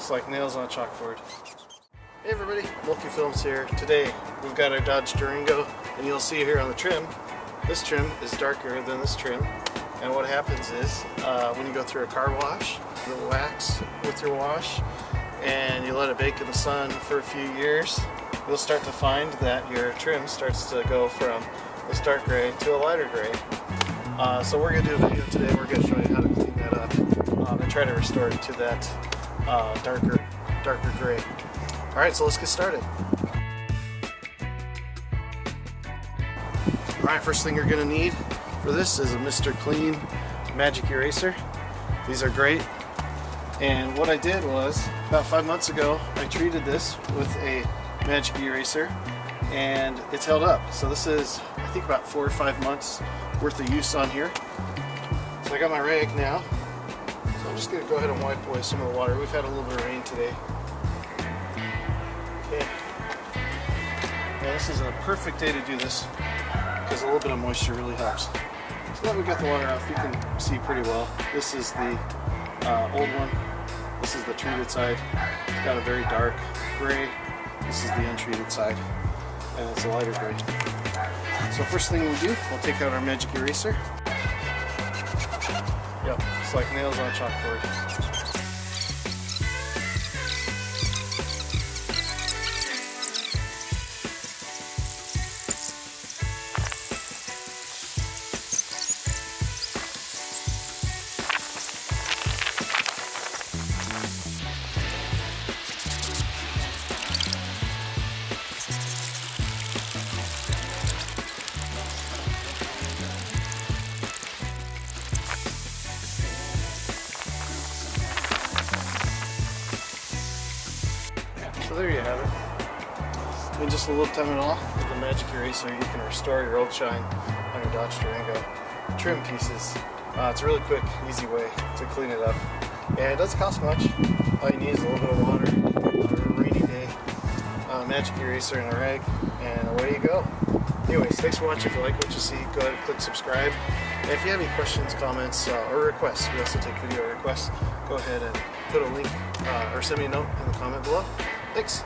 It's like nails on a chalkboard. Hey everybody, Mulkey Films here. Today we've got our Dodge Durango, and you'll see here on the trim, this trim is darker than this trim. And what happens is, when you go through a car wash, the wax with your wash, and you let it bake in the sun for a few years, you'll start to find that your trim starts to go from this dark gray to a lighter gray. So we're going to do a video today. We're going to show you how to clean that up and try to restore it to that darker gray. Alright, so let's get started. Alright, first thing you're going to need for this is a Mr. Clean Magic Eraser. These are great. And what I did was, about 5 months ago, I treated this with a Magic Eraser and it's held up. So this is, I think, about 4 or 5 months worth of use on here. So I got my rag now. So I'm just going to go ahead and wipe away some of the water. We've had a little bit of rain today. Okay. Now this is a perfect day to do this because a little bit of moisture really helps. So now we've got the water off, you can see pretty well. This is the old one. This is the treated side. It's got a very dark gray. This is the untreated side, and it's a lighter gray. So first thing we do, we'll take out our Magic Eraser. Yep, it's like nails on a chalkboard. So there you have it. In just a little time at all, with the Magic Eraser, you can restore your old shine on your Dodge Durango trim pieces. It's a really quick, easy way to clean it up. And it doesn't cost much. All you need is a little bit of water on a rainy day, Magic Eraser and a rag, and away you go. Anyways, thanks for watching. If you like what you see, go ahead and click subscribe. And if you have any questions, comments, or requests, we also take video requests, go ahead and put a link or send me a note in the comment below. Thanks.